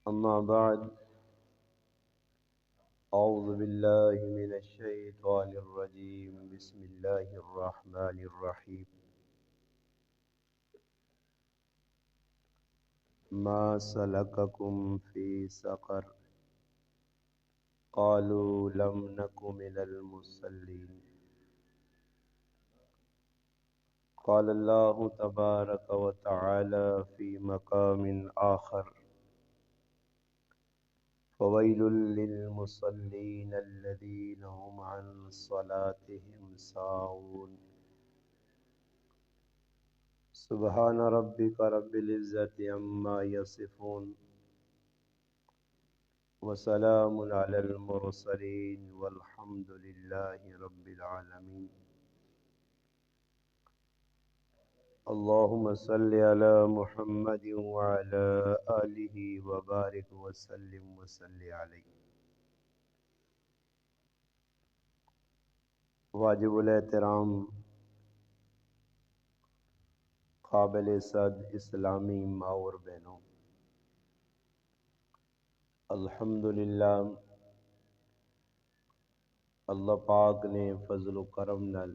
أما بعد أعوذ بالله من الشيطان الرجيم بسم الله الرحمن الرحيم ما سلككم في سقر قالوا لم نك من المصلين قال الله تبارك وتعالى في مقام آخر فويل للمصلين الذين هم عن صلاتهم ساهون سبحان ربك رب العزة عما يصفون وسلام على المرسلين والحمد لله رب العالمين اللهم صل على محمد وعلى آله وبارك وسلم وصل عليه. واجب الاحترام قابل صد اسلامی ماں اور بہنوں، الحمدللہ اللہ پاک نے فضل و کرم نال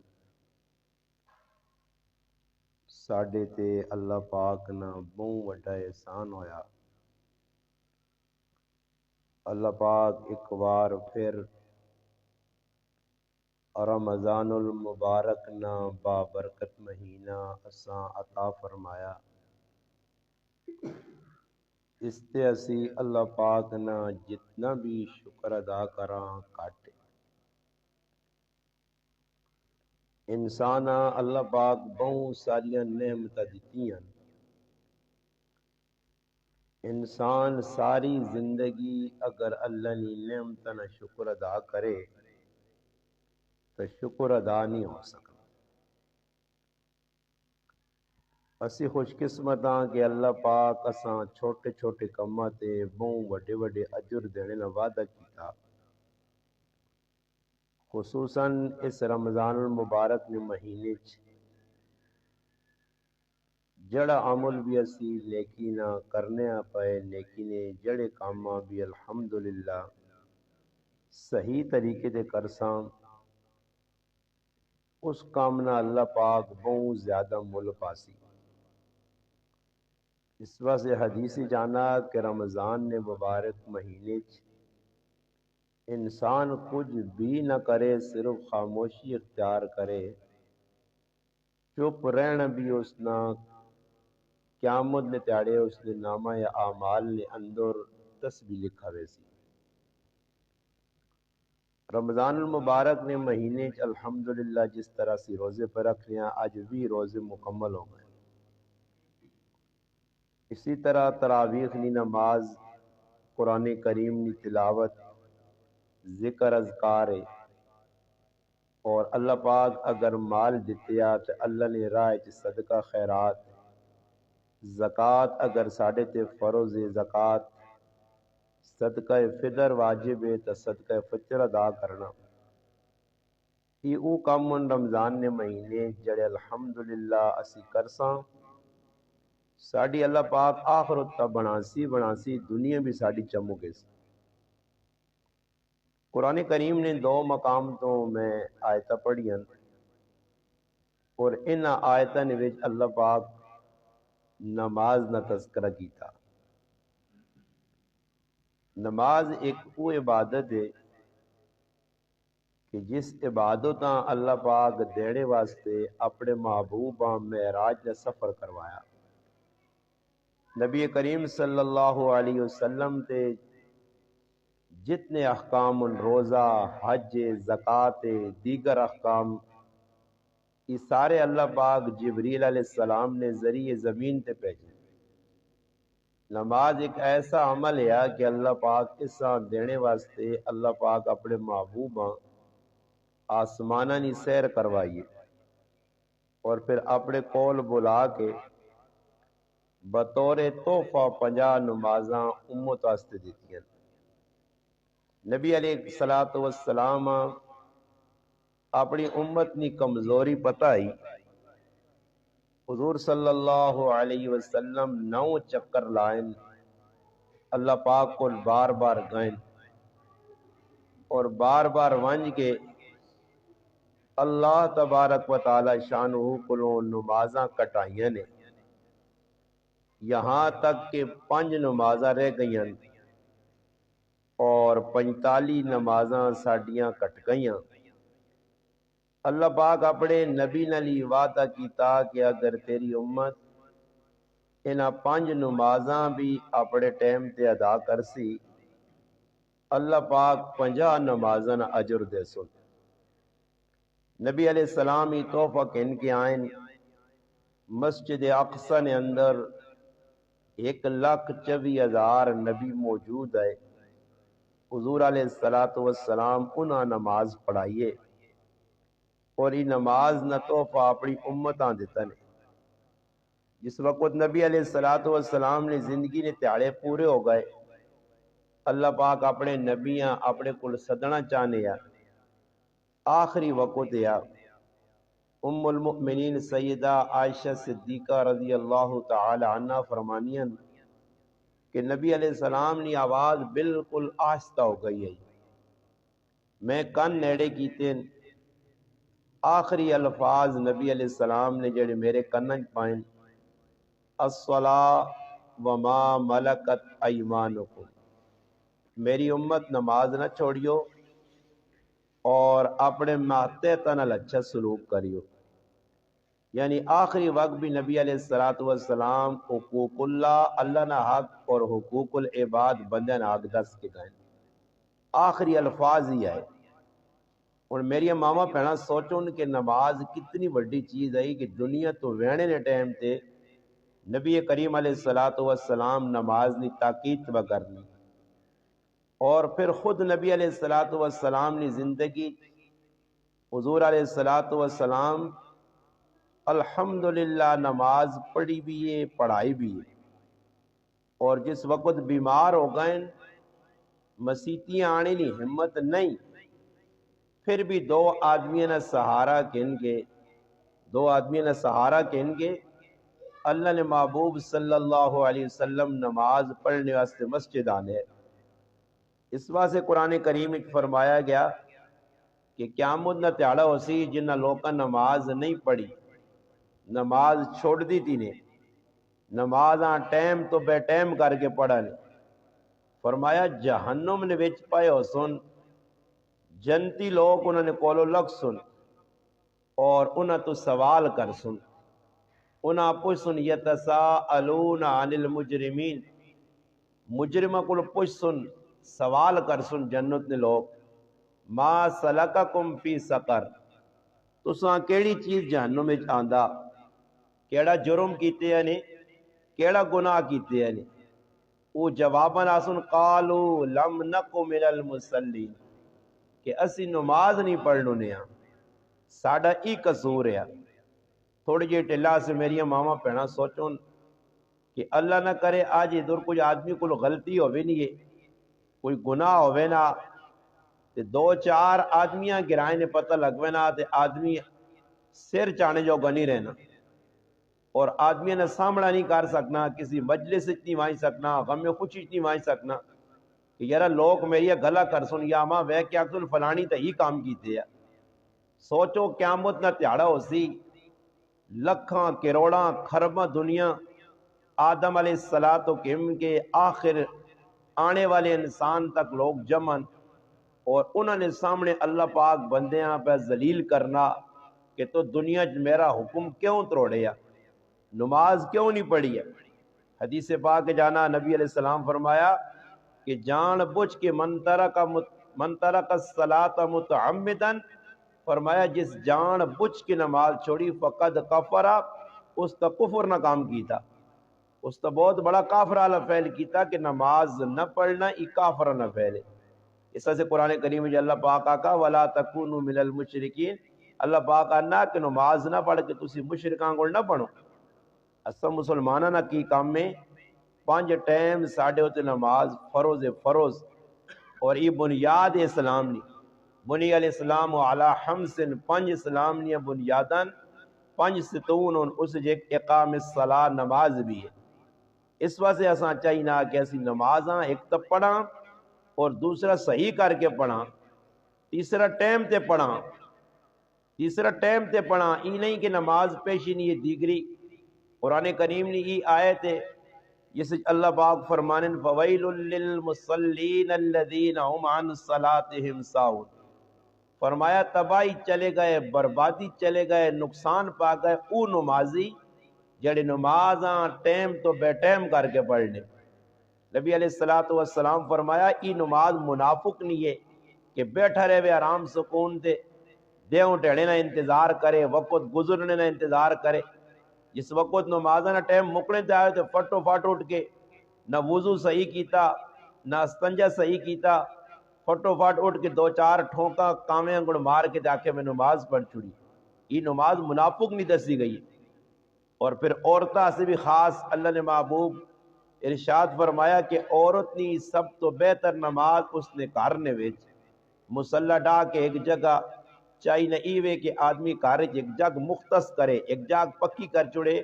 ساڈے تے اللہ پاک نا بہت وڈا احسان ہویا. اللہ پاک ایک بار پھر رمضان المبارک نا بابرکت مہینہ اساں عطا فرمایا. اس تے اسی اللہ پاک نا جتنا بھی شکر ادا کراں گھٹ. انسان اللہ پاک بہت ساریاں نعمتاں دتیاں. انسان ساری زندگی اگر اللہ نی نعمتاں نا شکر ادا کرے تو شکر ادا نہیں ہو سکتا. اسی خوش قسمت ہاں کہ اللہ پاک اساں چھوٹے چھوٹے کماں تے بہت وڈے وڈے اجر دینے دا وعدہ کیتا. خصوصاً اس رمضان المبارک نے مہینے چ جڑا عمل بھی اسی نیکی نہ کرنے پائے نیکی نے جڑے کاماں بھی الحمدللہ صحیح طریقے تے کرساں اس کام نہ اللہ پاک بہت زیادہ مل پاسی. اس واسطے حدیث جانا کہ رمضان نے مبارک مہینے چ انسان کچھ بھی نہ کرے صرف خاموشی اختیار کرے، چپ رہنا بھی اس نا قیامت نے تیاڑے اس نے نامہ یا اعمال نے اندر تسبیح لکھا ویسی. رمضان المبارک نے مہینے چ الحمدللہ جس طرح سی روزے پر رکھ لیا آج بھی روزے مکمل ہو گئے. اسی طرح تراویح نی نماز، قرآن کریم نی تلاوت، ذکر اذکار ہے. اور اللہ پاک اگر مال دتیا تو اللہ نے راہ چ صدقہ خیرات، زکوٰۃ اگر ساڈے تے فرض ہے زکوٰۃ، صدقہ فطر واجب ہے تو صدقہ فطر ادا کرنا. یہ او کام رمضان نے مہینے جڑے الحمدللہ اسی کرساں ساڈی اللہ پاک آخرت تا بناسی دنیا بھی ساڈی چمکے سی. قرآن کریم نے دو مقام تو میں آیتاں پڑھیاں اور ان آیتاں وچ اللہ پاک نماز نہ تذکرہ کیتا. نماز ایک وہ عبادت ہے کہ جس عبادتاں اللہ پاک دینے واسطے اپنے محبوب معراج نے سفر کروایا. نبی کریم صلی اللہ علیہ وسلم تے جتنے احکام روزہ، حج، زکوٰۃ، دیگر احکام یہ سارے اللہ پاک جبریل علیہ السلام نے ذریعے زمین تے بھیجے. نماز ایک ایسا عمل ہے کہ اللہ پاک اسا دینے واسطے اللہ پاک اپنے محبوب آسمانہ نی سیر کروائیے اور پھر اپنے کول بلا کے بطور تحفہ 50 نمازاں امت واسطے دیتیاں. نبی علیہ الصلوۃ والسلام اپنی امت نی کمزوری پتہ ہی حضور صلی اللہ علیہ وسلم 9 چکر لائن اللہ پاک کو بار بار گئیں اور بار بار ونج کے اللہ تبارک و تعالی شانہ کو نمازاں کٹائیاں نے، یہاں تک کہ 5 نمازاں رہ گئیاں اور 45 نمازاں ساڈیاں کٹ گئیاں۔ اللہ پاک اپنے نبی نلی وعدہ کیتا کہ اگر تیری امت انہاں 5 نمازاں بھی اپنے ٹائم تے ادا کرسی، اللہ پاک 50 نمازاں اجر دے سن۔ نبی علیہ السلام ہی تحفہ کہن کے آئین، مسجد اقصی نے اندر 1,24,000 نبی موجود ہے، حضور علیہ السلام انہاں نماز پڑھائیے اور یہ نماز نہ تحفہ اپنی امتاں دیتا نے۔ جس وقت نبی علیہ السلام نے زندگی نے تیاڑے پورے ہو گئے، اللہ پاک اپنے نبیاں اپنے کل صدنا چاہنے یا آخری وقت یا ام المؤمنین سیدہ عائشہ صدیقہ رضی اللہ تعالی عنہ فرمانیاں کہ نبی علیہ السلام نے آواز بالکل آہستہ ہو گئی ہے، میں کن نیڑے کیتے آخری الفاظ نبی علیہ السلام نے جڑے میرے کنن پائیں، الصلاۃ وما ملکت ایمانکم، میری امت نماز نہ چھوڑیو اور اپنے ماتحتاں نال اچھا سلوک کریو۔ یعنی آخری وقت بھی نبی علیہ السلام حقوق اللہ نہ حق اور حقوق العباد بندے نہ حق دس کے گئے، آخری الفاظ ہی آئے۔ اور میری ماما پہنا سوچو کہ نماز کتنی بڑی چیز ہے کہ دنیا تو وینے نے ٹائم تے نبی کریم علیہ السلام نماز نی تاکید کرنی، اور پھر خود نبی علیہ السلام نے زندگی حضور علیہ السلام الحمدللہ نماز پڑھی بھی ہے پڑھائی بھی ہے، اور جس وقت بیمار ہو گئے مسیتیاں آنے نہیں ہمت نہیں، پھر بھی 2 آدمیاں نے سہارا کہن گے اللہ نے محبوب صلی اللہ علیہ وسلم نماز پڑھنے واسطے مسجد آنے۔ اس واسطے قرآن کریم میں فرمایا گیا کہ قیامت نہ تیاڑا ہو سی جنہ لوکاں نماز نہیں پڑھی، نماز چھوڑ دی تھی نے، نمازاں ٹائم تو بے ٹائم کر کے پڑھا نے، فرمایا جہنم نے وچ پائے ہو سن، جنتی لوگ انہوں نے کولو لگ سن اور انہاں تو سوال کر سن، انہاں پوچھ سن یتساءلون عن المجرمین، مجرمہ کو پوچھ سن سوال کر سن جنت نے لوگ، ما سلککم فی سقر، تساں کیڑی چیز جہنم میں آندا، کیڑا جرم کیتے ہیں نے، کیڑا گناہ کیتے ہیں نے، وہ جواباً آسن قالو لم نکو من المصلین، کہ اسی نماز نہیں پڑھنو نے ہاں، ساڑا ای قصور ہے۔ تھوڑی جی ٹلا سے میری ماما پہنا سوچون کہ اللہ نہ کرے آج ادھر کچھ آدمی کو غلطی ہوئے نہیں ہے، کوئی گناہ ہوئے نا، 2-4 آدمیاں گرائیں نے پتہ لگوے نا، تے آدمی سر چانے جو گنی رہنا، اور آدمی نے سامنا نہیں کر سکنا، کسی مجلس نہیں مائیں سکنا، غم میں خوشی نہیں مائیں سکنا کہ یارا لوگ میری گلا کر سن یا ماں وے کیا سن فلانی تا ہی کام کیتے ہیں۔ سوچو قیامت نہ تیاڑا ہو سی، لکھاں کروڑاں خرباں دنیا آدم علیہ السلام کے آخر آنے والے انسان تک لوگ جمن، اور انہوں نے سامنے اللہ پاک بندیاں پہ ذلیل کرنا کہ تو دنیا میرا حکم کیوں تروڑیا، نماز کیوں نہیں پڑھی ہے۔ حدیث پاک جانا نبی علیہ السلام فرمایا کہ جان بوجھ کے من ترک الصلاۃ متعمدا، فرمایا جس جان بوجھ کے نماز چھوڑی فقد کفرا، اس تا کفر نہ کام کیتا، اس تا بہت بڑا کافر والا فعل کیتا کہ نماز نہ پڑھنا ای کافر نہ فعل ہے۔ اس سے قرآن کریم میں اللہ پاک آقا ولا تکونوا من المشرکین، اللہ پاک آنا کہ نماز نہ پڑھ کے تسی مشرکاں کو نہ پڑھو۔ اسا مسلمانہ نہ کی کام میں 5 ٹائم ساڑھے ہوتے نماز فروز، اور یہ بنیاد اسلام نہیں، بنی علیہ السلام علی خمس، 5 اسلام نہیں بنیاداً 5 ستون، اس جے اقام الصلاۃ نماز بھی ہے۔ اس واسطے اساں چاہینا کہ اسی نمازاں ایک تو پڑھاں اور دوسرا صحیح کر کے پڑھاں، تیسرا ٹائم تے پڑھاں، ای نہیں کہ نماز پیشی نہیں ہے دیگری۔ قرآن کریم نے یہ آیت ہے جس اللہ پاک فرمانے فویل للمصلین الذین هم عن صلاتهم ساہون، فرمایا تباہی چلے گئے، بربادی چلے گئے، نقصان پا گئے او نمازی جڑے نمازاں ٹائم تو بے ٹائم کر کے پڑھنے۔ نبی علیہ السلام فرمایا ای نماز منافق نہیں ہے کہ بیٹھا رہے آرام سکون دے دیوں ٹھڑے نہ انتظار کرے، وقت گزرنے نہ انتظار کرے۔ جس وقت نمازاں نہ ٹائم مکنے تے آئے تو فٹو فٹ اٹھ کے نہ وضو صحیح کیتا نہ استنجا صحیح کیتا، فٹو فٹ اٹھ کے دو چار ٹھونکا کامیں انگڑ مار کے جا میں نماز پڑھ چھڑی، یہ نماز منافق نہیں دسی گئی۔ اور پھر عورتہ سے بھی خاص اللہ نے محبوب ارشاد فرمایا کہ عورت نی سب تو بہتر نماز اس نے کارنے ویچ مسلح ڈا کے ایک جگہ چاہی نہ ایوے کہ آدمی کارج ایک جگ مختص کرے، ایک جگ پکی کر چڑے،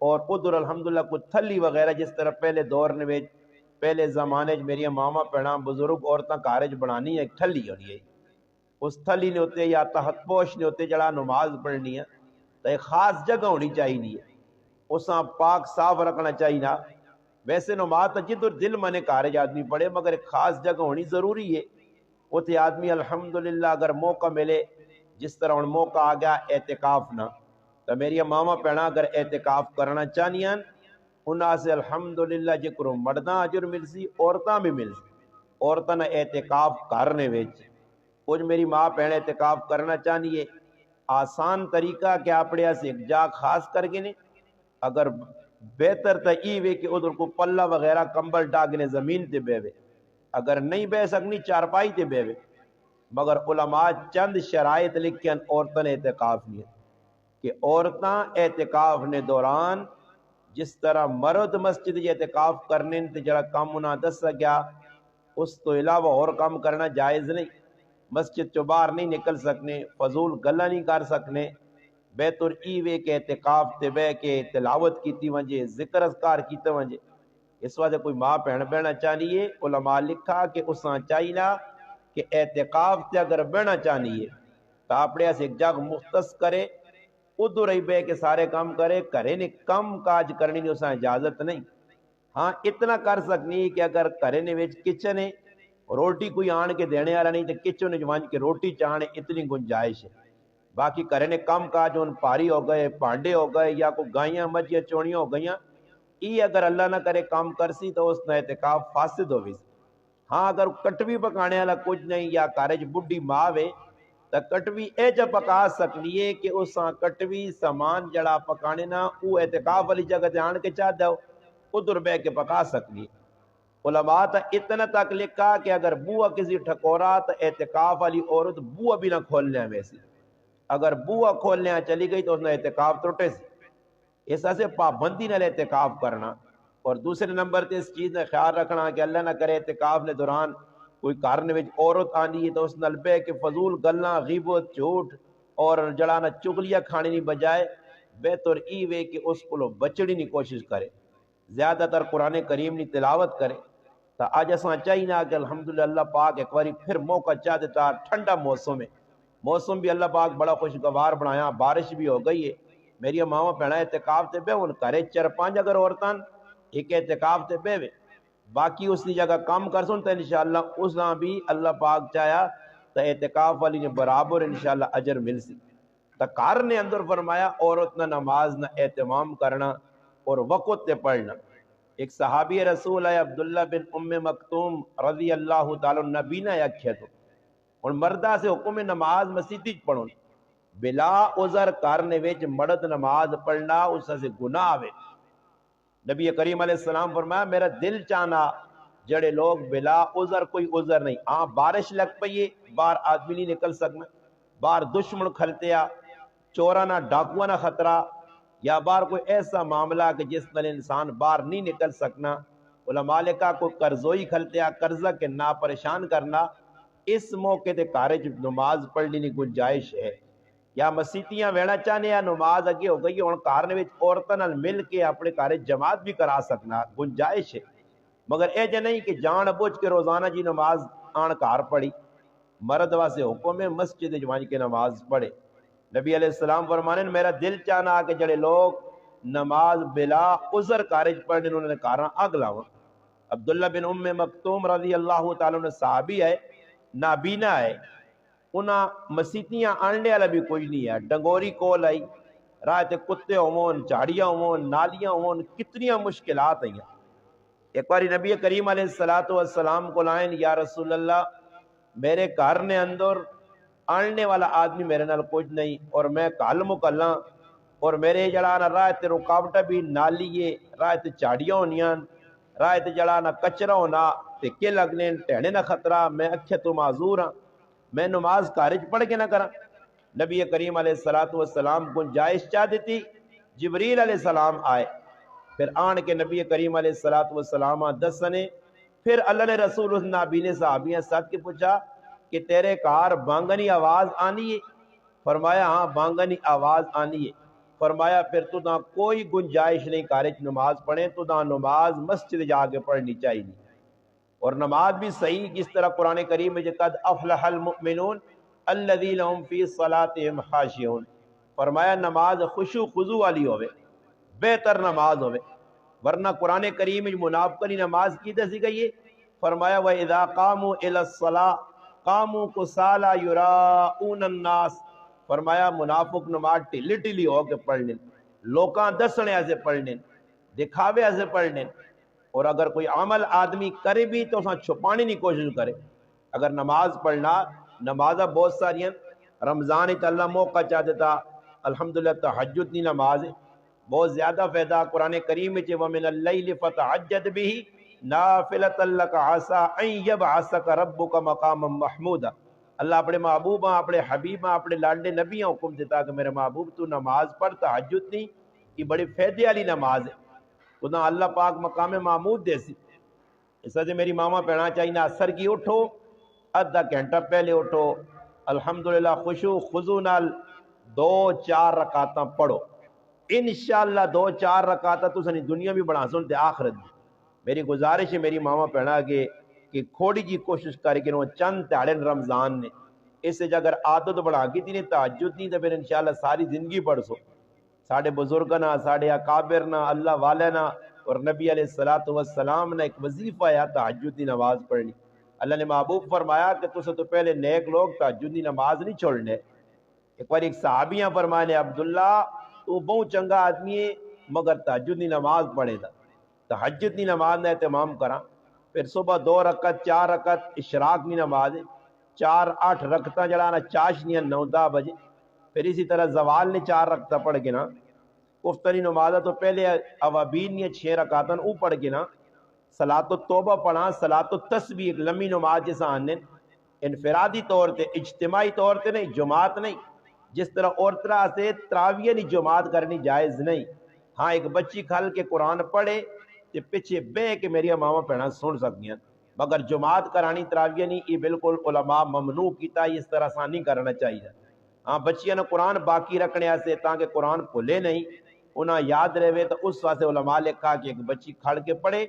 اور ادھر الحمدللہ کچھ تھلی وغیرہ جس طرح پہلے دور نے ویچ پہلے زمانے میری ماما پیڑاں بزرگ عورتاں کارج بنانی ہے، ایک تھلی ہونی ہے، اس تھلی نے ہوتے یا تحت پوش نے ہوتے جڑا نماز پڑھنی ہے تو ایک خاص جگہ ہونی چاہیے، اساں پاک صاف رکھنا چاہیے۔ ویسے نماز تو جدھر دل منے کارج آدمی پڑھے، مگر ایک خاص جگہ ہونی ضروری ہے، اتنے آدمی الحمدللہ اگر موقع ملے، جس طرح ان موقع آ گیا اعتکاف نہ، تو میری ماما پیڑا اگر اعتکاف کرنا چاہنیاں انہاں سے الحمدللہ جکرو مرداں اجر مل سی، عورتاں بھی مل سی، عورتاں نہ اعتکاف کرنے ویچ کچھ میری ماں پیڑ اعتکاف کرنا چاہنیے، آسان طریقہ کہ اپنے سے ایک جا خاص کر کے نے، اگر بہتر تا ای وے کہ ادھر کو پلہ وغیرہ کمبل ڈاگنے زمین تے بیوے، اگر نہیں بہ سکنی چارپائی تے بیوے، مگر علماء چند شرائط لکھیں عورتاں اعتکاف نہیں کہ عورتاں اعتکاف نے دوران جس طرح مرد مسجد اعتکاف کرنے تے جڑا کام انہاں دسا گیا اس تو علاوہ اور کام کرنا جائز نہیں، مسجد چو باہر نہیں نکل سکنے، فضول گلہ نہیں کر سکنے، بیتر ای وے کے اعتکاف تے بے کے تلاوت کیتی ونجے، ذکر اذکار کیتے ونجے۔ اس واسطے کوئی ماں بہن بہنا چاہیے، علماء لکھا کہ اساں چاہینا کہ اعتکاف تے اگر بہنا چاہیے تو اپنے سے ایک جگ مختص کرے، ادھر ہی بے کے سارے کام کرے، کرے نے کم کاج کرنی نہیں اساں اجازت نہیں۔ ہاں اتنا کر سکنی کہ اگر کرے نے وچ کچن ہے روٹی کوئی آن کے دینے والا نہیں تو کچن جوان کے روٹی چاہنے اتنی گنجائش ہے، باقی کرے نے کم کاج ان پاری ہو گئے، پانڈے ہو گئے، یا کوئی گائیاں مجھیاں چوڑیاں ہو گئیاں، ای اگر اللہ نہ کرے کام کرسی تو اس نے اعتکاف فاسد ہوئی۔ ہاں اگر کٹوی پکانے والا کچھ نہیں یا کارج بڈھی ماں وے تو کٹوی اے جا پکا سکنی ہے کہ اس کٹوی سامان جڑا پکانے نا او اعتکاف والی جگہ تے آن کے چاہ دو ادھر بہ کے پکا سکنی۔ علماء تا اتنا تک لکھا کہ اگر بوا کسی ٹھکورا تو اعتکاف والی عورت بوا بھی نہ کھولنے ویسی، اگر بوا کھولنے چلی گئی تو اس نے اعتکاف ٹوٹے سی، اس سے پابندی نہ اعتکاف کرنا۔ اور دوسرے نمبر تے اس چیز نے خیال رکھنا کہ اللہ نہ کرے اعتکاف نے دوران کوئی کارنے وچ عورت آنی ہے تو اس نال بہ کے فضول گلاں غیبت جھوٹ اور جڑانا چگلیاں کھانے نہیں بجائے بہتر ای وے کہ اس کو بچڑی نہیں کوشش کرے، زیادہ تر قرآن کریم نہیں تلاوت کرے۔ تو آج اساں چاہینا کہ الحمدللہ اللہ پاک ایک باری پھر موقع چاہ دیتا ٹھنڈا موسم ہے، موسم بھی اللہ پاک بڑا خوشگوار بنایا، بارش بھی ہو گئی ہے، میری ماما بہنا اعتکاف تے بے ان کرے 4-5 اگر عورتاں ایک اعتکاف تے بے باقی اس کی جگہ کام کر سن تو انشاءاللہ اس نہ بھی اللہ پاک چاہیا تو اعتکاف والی نے برابر انشاءاللہ اجر مل سی۔ تکار نے اندر فرمایا عورت نہ نماز نہ اہتمام کرنا اور وقت تے پڑھنا۔ ایک صحابی رسول ہے عبداللہ بن ام مکتوم رضی اللہ تعالی نبی نے آکھیا تو اور مردہ سے حکم نماز مسیدی پڑھو بلا عذر کرنے وچ مرد نماز پڑھنا اس سے گناہ آوے۔ نبی کریم علیہ السلام فرمایا میرا دل چاہنا جڑے لوگ بلا عذر کوئی عذر نہیں، ہاں بارش لگ پئیے باہر آدمی نہیں نکل سکنا، باہر دشمن کھلتیا چورانا ڈاکوانا خطرہ یا باہر کوئی ایسا معاملہ کہ جس نال انسان باہر نہیں نکل سکنا، علماء کا کوئی قرضوئی کھلتیا قرضہ کے نا پریشان کرنا، اس موقع تے کارج نماز پڑھنی نہیں گنجائش ہے۔ یا مسیتیاں وینا چاہنے یا نماز اگے ہو گئی ہوں کار نے عورتوں نال مل کے اپنے گھر جماعت بھی کرا سکنا گنجائش ہے، مگر اے جے نہیں کہ جان بوجھ کے روزانہ جی نماز آن کار پڑھی۔ مرد واسے حکم ہے مسجد جوان کے نماز پڑھے۔ نبی علیہ السلام فرمانے میرا دل چاہنا کہ جڑے لوگ نماز بلا عذر کارج پڑھنے انہوں نے کارا اگ لاؤں۔ عبداللہ بن ام مکتوم رضی اللہ تعالیٰ عنہ صحابی ہے، نابینا ہے، انہاں مسیتیاں آننے والا بھی کوئی نہیں ہے، ڈنگوری کول آئی، راہ تے کتے ہون، جھاڑیاں ہون، نالیاں ہون، کتنیاں مشکلات ہیں۔ ایک باری نبی کریم علیہ السلام کو لائیں، یا رسول اللہ میرے گھر نے اندر آننے والا آدمی میرے نال کچھ نہیں اور میں کال مکلاں اور میرے جڑانا راہ تے رکاوٹا بھی نالیے، راہ تے چاڑیاں ہونیاں، راہ تے جڑانا کچرا ہونا، ٹکے لگنے، ٹہنے نہ خطرہ، میں اکھے تو معذور ہاں، میں نماز کارج پڑھ کے نہ کرا۔ نبی کریم علیہ السلام گنجائش چاہ دیتی، جبریل علیہ السلام آئے، پھر آن کے نبی کریم علیہ السلام دسنے، پھر اللہ نے رسول اس نابینے صحابیاں ساتھ کے پوچھا کہ تیرے کار بانگنی آواز آنی ہے؟ فرمایا ہاں بانگنی آواز آنی ہے۔ فرمایا پھر تو نہ کوئی گنجائش نہیں کارج نماز پڑھیں، تو نہ نماز مسجد جا کے پڑھنی چاہیے، اور نماز بھی صحیح جس طرح قرآن کریم میں قد افلح المؤمنون الذین هم فی صلاتهم خاشعون، فرمایا نماز خشوع خضوع والی ہوئے، بہتر نماز ہوئے، ورنہ قرآن کریم میں منافقین نماز کی دسی گئی ہے، فرمایا وَإِذَا قَامُوا إِلَى الصَّلَاةِ قَامُوا كُسَالَىٰ يُرَاءُونَ النَّاسَ، فرمایا منافق نماز ٹلی ٹلی ہو کے پڑھنے، لوکاں دسنے ایسے پڑھنے، دکھاوے ایسے پڑھنے، اور اگر کوئی عمل آدمی کرے بھی تو اساں چھپانے نہیں کوشش کرے۔ اگر نماز پڑھنا، نمازہ بہت ساری ہیں، رمضان ہی اللہ موقع چاہ دیتا، الحمدللہ تہجد نہیں نماز ہے، بہت زیادہ فائدہ قرآن کریم میں وَمِنَ اللَّيْلِ فَتَعَجَّدْ بِهِ نَافِلَةً لَكَ عَسَىٰ أَن يَبْعَثَكَ رَبُّكَ مَقَامًا مَحْمُودًا، اللہ اپنے محبوب ہیں، اپنے حبیب ہیں، اپنے لاڈلے نبی ہیں حکم دیتا کہ میرے محبوب تو نماز پڑھ، تہجد نہیں، یہ بڑی فائدے والی نماز ہے، خدا اللہ پاک مقام محمود دے سی۔ اس وجہ میری ماما پڑھنا چاہیے اثر کی اٹھو آدھا گھنٹہ پہلے اٹھو، الحمدللہ خشوع خضوع نال 2-4 رکعتاں پڑھو، انشاءاللہ 2-4 رکعتاں تو سنی دنیا بھی بڑھا سن تے آخرت بھی۔ میری گزارش ہے میری ماما پڑھنا گے کہ کھوڑی جی کوشش کر کے وہ چند تیڑے رمضان نے اس سے اگر عادت بڑھا کی تھی نہیں تہجد نہیں تو پھر انشاءاللہ ساری زندگی پڑھ سو۔ ساڑھے بزرگنا، ساڑھے اکابرنا، اللہ والنا اور نبی علیہ السلام نے ایک وظیفہ ہے تہجد کی نماز پڑھنی۔ اللہ نے محبوب فرمایا کہ تسے تو پہلے نیک لوگ تہجد کی نماز نہیں چھوڑنے۔ ایک بار ایک صحابیاں فرمانے عبداللہ تو بہت چنگا آدمی ہے مگر تہجد کی نماز پڑھے دا، تہجد کی نماز نے اہتمام کرا، پھر صبح 2 رکعت 4 رکعت اشراق کی نماز ہے، 4-8 رکعتاں جڑانا چاشنیاں 9-10 بجے، پھر اسی طرح زوال نے 4 رکعتاں پڑھ کے نا کفتری نمازہ تو پہلے اوابین نے 6 رکعتاں او پڑھ کے نا صلاۃ التوبہ پڑھا، صلاۃ التسبیح ایک لمبی نماز جیسا آنے انفرادی طور تے اجتماعی طور تے نہیں، جماعت نہیں، جس طرح اور طرح سے تراویح نہیں جماعت کرنی جائز نہیں، ہاں ایک بچی کھل کے قرآن پڑھے تے پیچھے بے کے میری ماما پڑھنا سن سکیاں، مگر جماعت کرانی تراویح نہیں، یہ بالکل علماء ممنوع کیتا، اس طرح سے نہیں کرنا چاہیے۔ ہاں بچیاں نے قرآن باقی رکھنے ایسے تاکہ قرآن بھولے نہیں، انہاں یاد رہے، تو اس واسطے علماء لکھا کہ ایک بچی کھڑ کے پڑھے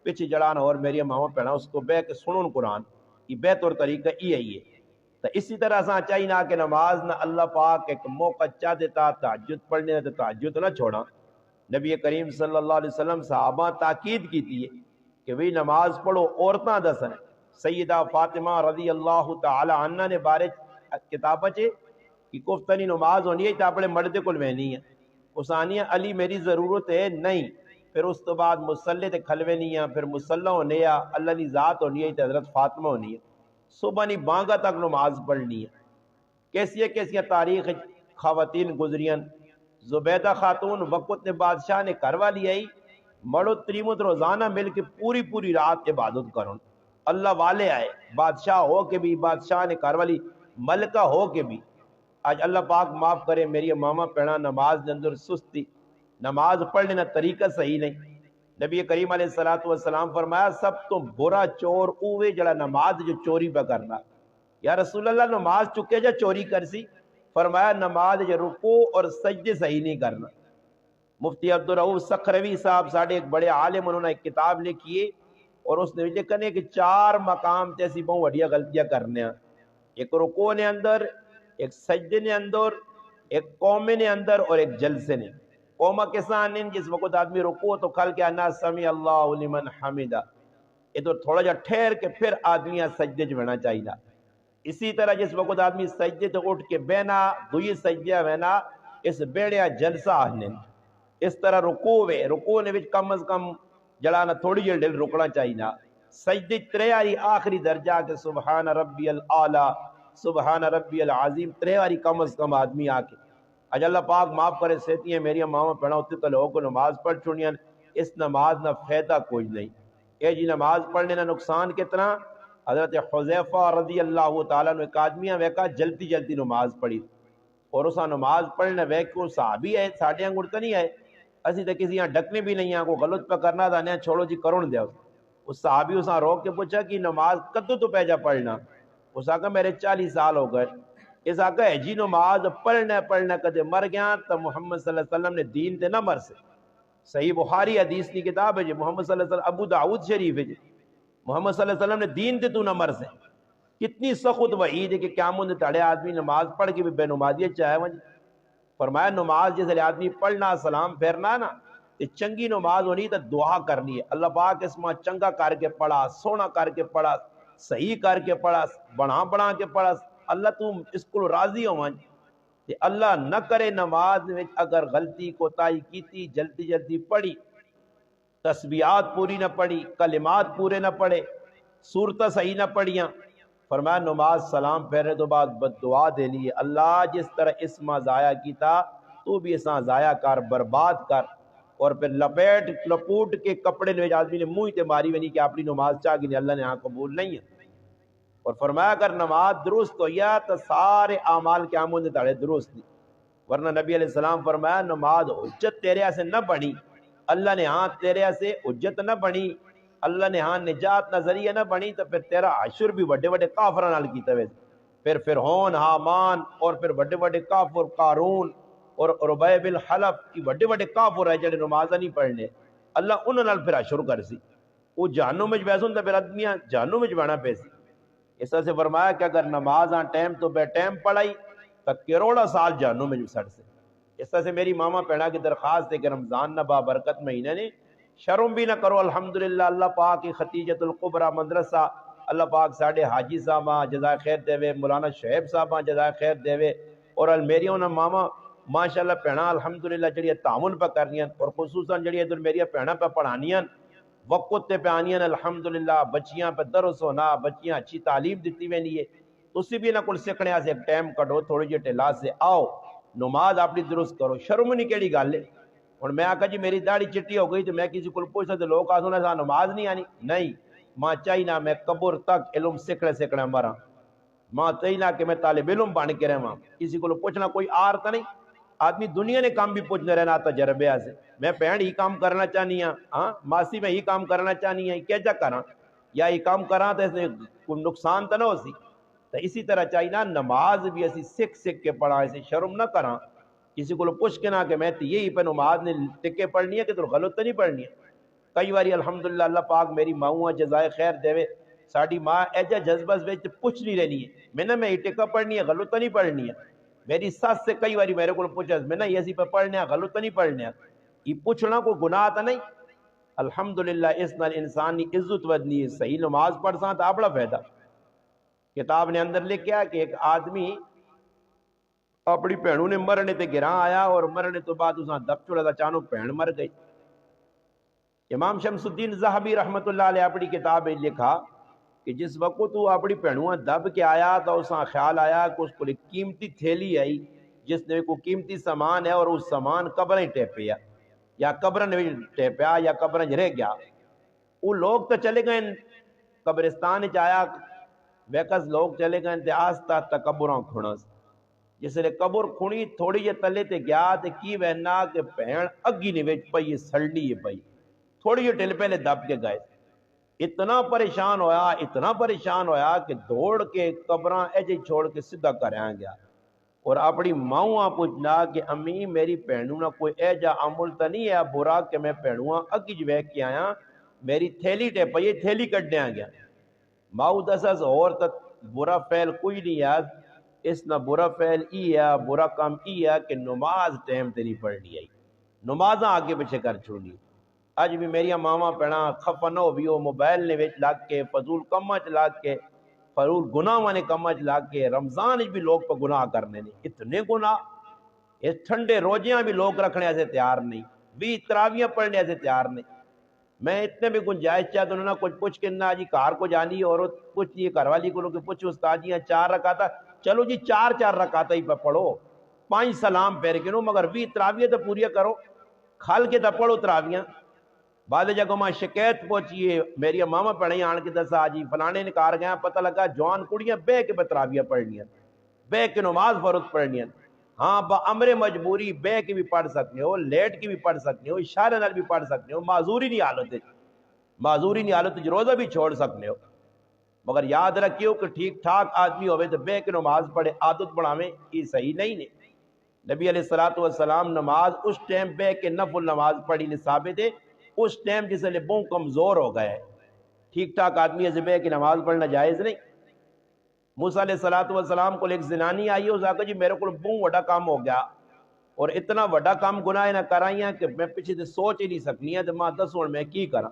پیچھے جڑانا اور میری ماما پڑھنا اس کو بے کے سنن قرآن، یہ بہتر طریقہ یہ ہے۔ تو اسی طرح سے چاہیے نہ کہ نماز نہ اللہ پاک ایک موقع چاہ دیتا تہجد پڑھنے تو تہجد نہ چھوڑا۔ نبی کریم صلی اللہ علیہ وسلم صحابہ تاکید کی تھی کہ وہی نماز پڑھو، عورتاں دسن۔ سیدہ فاطمہ رضی اللہ تعالی عنہ نے بارے کتابہ چے کہ کفتنی نماز ہونی ہے تو اپنے مردے کو لوینی ہے، اس آنی علی میری ضرورت ہے نہیں، پھر اس تو بعد مسلح تے کھلوے نہیں ہے، پھر مسلح ہونے یا اللہ کی ذات ہونی ہے تو حضرت فاطمہ ہونی ہے، صبح نہیں بانگا تک نماز پڑھنی ہے۔ کیسی تاریخ خواتین گزریاں، زبیدہ خاتون وقت نے بادشاہ نے گھر والی آئی، مڑو تریمت روزانہ مل کے پوری رات عبادت کرن، اللہ والے آئے، بادشاہ ہو کے بھی، بادشاہ نے گھر والی ملکہ ہو کے بھی۔ آج اللہ پاک معاف کرے میری ماما پڑھنا نماز کے اندر سستی، نماز پڑھنے کا طریقہ صحیح نہیں۔ نبی کریم علیہ السلام فرمایا سب تو برا چور اوے جڑا نماز جو چوری پہ کرنا۔ یا رسول اللہ نماز چکے جا چوری کر سی؟ فرمایا نماز جو رکوع اور سجدے صحیح نہیں کرنا. مفتی عبدالرؤف سکھروی صاحب ساڑھے ایک بڑے عالم، انہوں نے ایک کتاب لکھی ہے اور اس نے لکھا ہے کہ 4 مقام تے اسی بہت وڈیاں غلطیاں کرنے ہیں. ایک رکوع نے اندر، ایک سجدے نے اندر، ایک قومے نے اندر اور ایک جلسے نے. قومہ کسان نے جس وقت آدمی رکوع تو کھل کے انا سمی اللہ لمن حمدہ، یہ تو تھوڑا جا ٹھہر کے پھر آدمی سجدے جو بنا چاہیے. اسی طرح جس وقت آدمی سجدے تو اٹھ کے بینا دوئی سجدے بینا اس بیڑیا جلسہ آنے. اس طرح رکوع نے وچ کم از کم جڑانا تھوڑی جی ڈل رکنا چاہیے. سجدے تریاری آخری درجہ کہ سبحان ربی العالی سبحان ربی العظیم تریاری کم از کم آدمی آ کے. اج اللہ پاک معاف کرے سیتی ہیں میری ماما پڑھا ہوتی تو لوگوں کو نماز پڑھ چنیا، اس نماز نہ فائدہ کوئی نہیں. اے جی نماز پڑھنے نہ نقصان کتنا. حضرت حذیفہ رضی اللہ تعالیٰ نے ایک آدمیاں ویکا جلدی جلدی نماز پڑھی اور اسا نماز پڑھنے ویکو صحابی آئے ساڑھے انگڑ تو نہیں آئے، اسی تو کسی یہاں ڈکنے بھی نہیں ہیں کو غلط پہ کرنا تھا نہیں چھوڑو جی کرون دیا. اس صحابی اسا روک کے پوچھا کہ نماز کدو تو پیجا پڑھنا. اس آقا میرے 40 سال ہو گئے. اس آقا ہے جی نماز پڑھنا کدے مر گیا تو محمد صلی اللہ علیہ وسلم نے دین تے نہ مر سے. صحیح بخاری حدیث کی کتاب ہے جی، محمد صلی اللہ علیہ وسلم ابو داؤد شریف ہے جی، محمد صلی اللہ علیہ وسلم نے دین تے تو نہ مر سے. کتنی سخت وعید ہے کہ قیامت تڑے آدمی نماز پڑھ کے بھی بے نمازیت چاہے وجہ. فرمایا نماز جیسے آدمی پڑھنا سلام پھیرنا نا یہ چنگی نماز ہونی تو دعا کرنی ہے. اللہ پاک اس میں چنگا کر کے پڑھا، سونا کر کے پڑھا، صحیح کر کے پڑھا، بنا کے پڑھا. اللہ تو اس کو راضی ہو کہ اللہ نہ کرے نماز میں اگر غلطی کوتاہی کیتی جلدی پڑھی، تسبیحات پوری نہ پڑھی، کلمات پورے نہ پڑھے، صورتیں صحیح نہ پڑھیاں. فرمایا نماز سلام پھیرنے تو بعد بد دعا دینی ہے، اللہ جس طرح اسما ضائع کیتا تو بھی اساں ضائع کر برباد کر. اور پھر لپوٹ کے کپڑے نے آدمی نے منہ تے ماری ونی کہ اپنی نماز چاہ گی اللہ نے ہاں قبول نہیں ہے. اور فرمایا اگر نماز درست ہو یا تو سارے اعمال قیامت نے تڑے درست دی. ورنہ نبی علیہ السلام فرمایا نماز حجت تیرے سے نہ بنی، اللہ نے ہاں تیرے سے حجت نہ بنی، اللہ نے ہاں نجات نظریہ نہ بنی تو پھر تیرا عشر بھی بڑے بڑے کافران نال کیتا وے. پھر فرعون حامان اور پھر بڑے بڑے کافر قارون اور ربیع بن حلف کی بڑے بڑے کافر ہے جڑے نماز نہیں پڑھنے، اللہ انہاں نال پھر عشر کرسی. وہ جہنم وچ بیسوں تے پھر آدمیاں جہنم وچ بنا پیسی. اس طرح سے فرمایا کہ اگر نماز ٹائم تو بے ٹائم پڑھائی تو کروڑا سال جہنم میں سڑ سے. اس طرح سے میری ماما پہنا کی درخواست ہے کہ رمضان نہ بابرکت مہینے نے شرم بھی نہ کرو. الحمدللہ اللہ پاک کی ختیجۃ القبرا مدرسہ اللہ پاک ساڑھے حاجی صاحبہ جزائے خیر دے وے، مولانا شعیب صاحبہ جزائے خیر دے وے، اور میریوں نے ماما ماشاءاللہ پہنا الحمدللہ جڑی تعاون پہ کرنی اور خصوصاً جڑی ادھر میری پہنا پہ پڑھانیاں وقت تے پہ آنیاں الحمدللہ. بچیاں پہ درس ہونا، بچیاں اچھی تعلیم دیتی ہوئی نہیں ہے تو اسی بھی نہ کل سکھنے سے ایک ٹائم کٹو تھوڑی جی ٹھلا سے آؤ نماز اپنی درست کرو. شرم نہیں کیڑی گل ہے. اور میں آکھا جی میری داڑھی چٹی ہو گئی تو میں کسی کو پوچھتا تو لوگ آسونا سا نماز نہیں آنی. نہیں ماں چاہینا میں قبر تک علم سکھنے مرا، ماں چاہینا کہ میں طالب علم بن کے رہا. کسی کو پوچھنا کوئی آرتا نہیں. آدمی دنیا نے کام بھی پوچھنے رہنا تجربے سے. میں بہن ہی کام کرنا چاہنی ہاں ماسی میں ہی کام کرنا چاہنی ہے کیا جا کرا یا یہ کام کرا تو اس میں کوئی نقصان تو نہ ہو سی. تو اسی طرح چاہیے نا نماز بھی اسی سکھ کے پڑھا اسے شرم نہ کرا. کسی کو پوچھ کے نہ کہ میں یہی پہ نماز نے ٹکے پڑھنی ہے کہ تو غلط تو نہیں پڑھنی ہے. کئی باری الحمدللہ اللہ پاک میری ماں جزائے خیر دے وے ساڑی ماں ایجا جذبہ پوچھ نہیں رہنی ہے میں نہ میں یہ ٹکا پڑھنی ہے غلط تو نہیں پڑھنی ہے. میری ساس سے کئی باری میرے کو پوچھا میں نہ یہ پہ پڑھنے غلط تو نہیں پڑھنے یہ پوچھنا کوئی گناہ تو نہیں. الحمدللہ اس نال انسانی عزت ودنی ہے. صحیح نماز پڑھ سا تو بڑا فائدہ. کتاب نے اندر لکھا کہ ایک آدمی اپنی بہنوں نے مرنے تے گراں آیا اور مرنے تو بعد اساں دب چڑا دا چانو بہن مر گئی. امام شمس الدین ذہبی رحمت اللہ علیہ اپنی کتاب لکھا کہ جس وقت وہ اپنی بہنوں دب کے آیا تو اساں خیال آیا کہ اس کو ایک قیمتی تھیلی آئی جس نے کوئی قیمتی سامان ہے اور اس سامان قبریں ٹیپیا یا قبرن ٹیپیا یا قبرن رہ گیا. وہ لوگ تو چلے گئے قبرستان آیا ویکس لوگ چلے گئے تے آستا تکبراں کھونا. جس نے قبر کھونی تھوڑی جے تلے تے گیا تے کی وہنا کہ بہن اگی نے وچ پئی سڑنی ہے پئی تھوڑی جے ٹل پہلے دب کے گئے. اتنا پریشان ہویا کہ دوڑ کے قبراں ایجے چھوڑ کے سیدھا گھر آ گیا. اور اپنی ماؤں پوچھنا کہ امی میری بھینوں نہ کوئی اے جا عمل تو نہیں ہے برا کہ میں بھینوں اگی جویک کے آیا میری تھیلی ٹے پئی تھیلی کٹنے آ گیا ماؤ دسس اور تک برا فعل کوئی نہیں ہے اس نہ برا فعل ای ہے برا کام ای ہے کہ نماز ٹائم تے نہیں پڑھنی آئی نمازاں آگے پیچھے کر چھوڑنی اج بھی میری ماما پینا خفا نہ ہو بھی وہ موبائل نے وچ لگ کے فضول کماں چ لگ کے فضول گناہ نے کماں چ لگ کے رمضان بھی لوگ پہ گناہ کرنے نے اتنے گناہ اس ٹھنڈے روزیاں بھی لوگ رکھنے سے تیار نہیں بھی تراویاں پڑھنے سے تیار نہیں میں اتنے بھی گنجائش چاہتا انہوں نے کچھ پوچھ کے نہ جی کار کو جانی عورت پوچھ یہ گھر والی کو لوگ پوچھ استاد جی 4 رکعتا چلو جی 4 رکعتا ہی پہ پڑھو 5 سلام پھیر کے نو مگر بھی تراویہ تو پوری کرو کھل کے تو پڑھو تراویاں بعد جگہ میں شکایت پہنچیے میری ماما پڑھیں آن کے دسا جی فلانے نے کار گیا پتہ لگا جوان کڑیاں بے کے تراویہ پڑھنی بے کے نماز فرض پڑھنی ہاں با امر مجبوری بے کی بھی پڑھ سکتے ہو لیٹ کی بھی پڑھ سکتے ہو اشارے نال بھی پڑھ سکتے ہو معذوری نہیں حالت روزہ بھی چھوڑ سکتے ہو مگر یاد رکھیو کہ ٹھیک ٹھاک آدمی ہوئے تو بے کے نماز پڑھے عادت بڑھاویں یہ صحیح نہیں نے نبی علیہ السلام نماز اس ٹائم بے کے نفل نماز پڑھی نے ثابت ہے اس ٹائم جس لئے بہت کمزور ہو گئے ٹھیک ٹھاک آدمی ہے بے کی نماز پڑھنا جائز نہیں موسیٰ علیہ السلام کو ایک زنانی آئی اس آگا جی میرے کو بہت وڈا کام ہو گیا اور اتنا وڈا کام گناہ نہ کرائیاں کہ میں پیچھے سے سوچ ہی نہیں سکنی ہے تو ماں دسوں میں کی کرا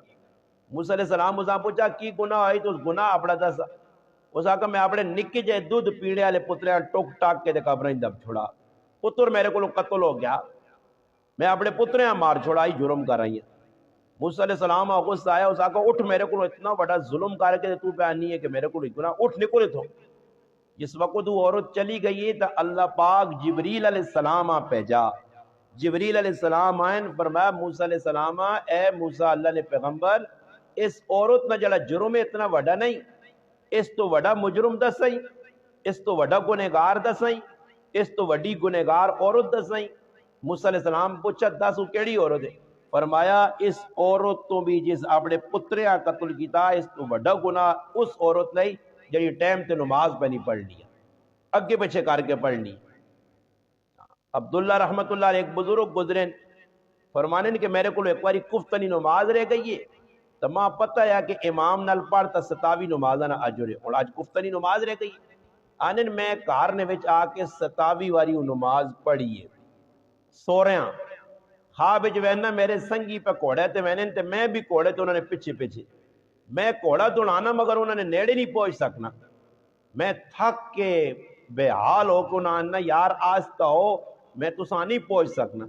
موسیٰ علیہ السلام اس پوچھا کی گناہ آئی تو اس گناہ اپنا دس اس آگا میں اپنے نکی جائے دودھ پیڑے والے پترے ٹوک ٹاک کے دکھا برائیں دب چھوڑا پتر میرے کو قتل ہو گیا میں اپنے پترے مار چھوڑا ہی جرم کر رہی ہیں موسیٰ علیہ السلام غصہ آیا اس آگا اٹھ میرے کو اتنا بڑا ظلم کر کے تو پہ آنی ہے کہ میرے کو اتنا اٹھ نکلے تو جس وقت وہ عورت چلی گئی تو اللہ پاک جبریل علیہ السلام بھیجا جبریل علیہ السلام آئین فرمایا موسیٰ علیہ السلام اے موسیٰ اللہ نے پیغمبر اس عورت نہ جڑا جرم اتنا وڈا نہیں اس تو وڈا مجرم دسائیں اس تو وڈا گنہگار دسائیں اس تو وڈی گنہگار عورت دسائیں موسیٰ علیہ السلام پوچھا دس وہ کیڑی عورت ہے فرمایا اس عورت تو بھی جس اپنے پتریاں قتل کیتا اس تو وڈا گناہ اس عورت نہیں جڑی ٹائم تے نماز پہ نہیں پڑھ لیا اگے پیچھے کر کے پڑھ لی عبداللہ رحمت اللہ علیہ ایک بزرگ گزرے فرمانے کہ میرے کو ایک باری کفتنی نماز رہ گئی ہے تو ماں پتہ ہے کہ امام نال پڑھتا 27 نمازاں نہ اجر ہے اور آج کفتنی نماز رہ گئی آنن میں کار نے وچ آ کے 27 واری نماز پڑھی ہے سو رہا ہاں بچ وینا میرے سنگی پہ کوڑے تے میں بھی کوڑے تو انہوں نے پیچھے میں کوڑا دوڑانا مگر انہوں نے نیڑے نہیں پہنچ سکنا میں تھک کے بے حال ہو کو نہ یار آستا ہو میں تو نہیں پہنچ سکنا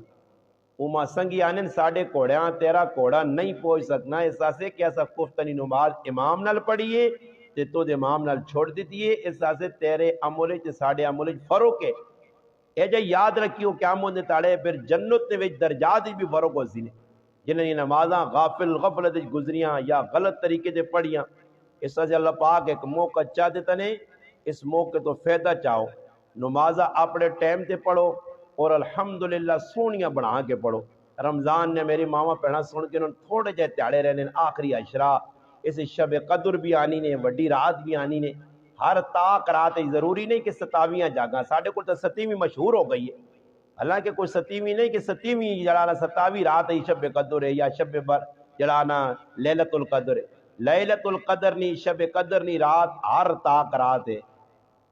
اما سنگی آنن ساڑھے کوڑیاں تیرا کوڑا نہیں پہنچ سکنا اس سے کہ ایسا کفتنی نماز امام نال پڑھیے تے تو دے امام نال چھوڑ دیتی ہے اس سے تیرے عملے تے ساڑھے عملے فرق ہے اے جے یاد رکھیو کیا موندے تاڑے پھر جنت نے وچ درجات بھی فرق ہو سی نے جنہیں نمازاں غفلت گزریاں یا غلط طریقے سے پڑھیاں اس سے اللہ پاک ایک موقع چاہ دیتا نے اس موقع تو فائدہ چاہو نمازاں اپنے ٹائم تے پڑھو اور الحمدللہ سونیاں بنا کے پڑھو رمضان نے میری ماما پڑھنا سن کے انہوں تھوڑے جے تیاڑے رہنے آخری عشرہ اس شب قدر بھی آنی نے وڈی رات بھی آنی نے ہر تاک رات ضروری نہیں کہ 27 جاگاں ساڑھے کو تو 27 مشہور ہو گئی ہے حالانکہ کوئی 27 نہیں کہ 27 جڑانا 27 رات ہے شب قدر ہے یا شب بر جڑانا لیلت القدر ہے لیلت القدر نہیں شب قدر نہیں رات ہر تاک رات ہے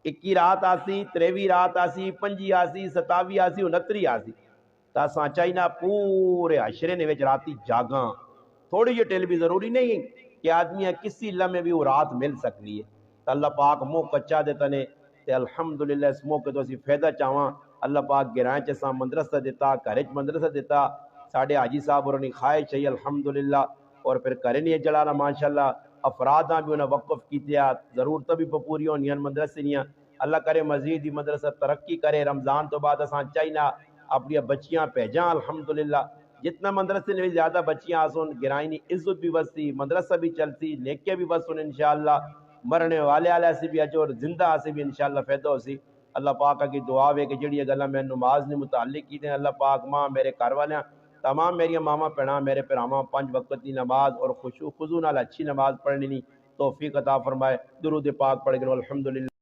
21 رات آسی 23 رات آسی 25 آسی 27 آسی 29 آسی تا ساں چاہینا پورے عشرے نے وچ راتی جاگاں تھوڑی یہ ٹیل بھی ضروری نہیں کہ آدمی کسی لمحے بھی وہ رات مل سکنی ہے تو اللہ پاک موقع چاہ دیتا نے تے الحمدللہ اس موقع تو اسی فائدہ چاہواں اللہ پاک گرائیں چساں مدرسہ دیتا گھرچ مدرسہ دیتا ساڑھے حاجی صاحب اور انہیں خواہش چاہیے الحمدللہ اور پھر کرنی جڑانا ماشاءاللہ افراداں بھی انہیں وقف کی تیا ضرورت بھی پوری ہونی ہیں مدرسے نہیں اللہ کرے مزید ہی مدرسہ ترقی کرے رمضان تو بعد اساں چاہینا اپنی بچیاں بھیجاں الحمدللہ جتنا مدرسے نے زیادہ بچیاں آسون گرائنی عزت بھی وستی مدرسہ بھی چلتی نیکیاں بھی وسون انشاءاللہ مرنے والے آلے سے بھی اجور زندہ سے بھی انشاءاللہ فیدہ ہو سی اللہ پاک کی دعا ہے کہ جڑی گلا میں نماز نے متعلق کی دیں اللہ پاک ماں میرے گھر والے تمام میری ماما پڑھا میرے پراما 5 وقت کی نماز اور خشوع خضوع نال اچھی نماز پڑھنی توفیق عطا فرمائے درود پاک پڑھ کے الحمدللہ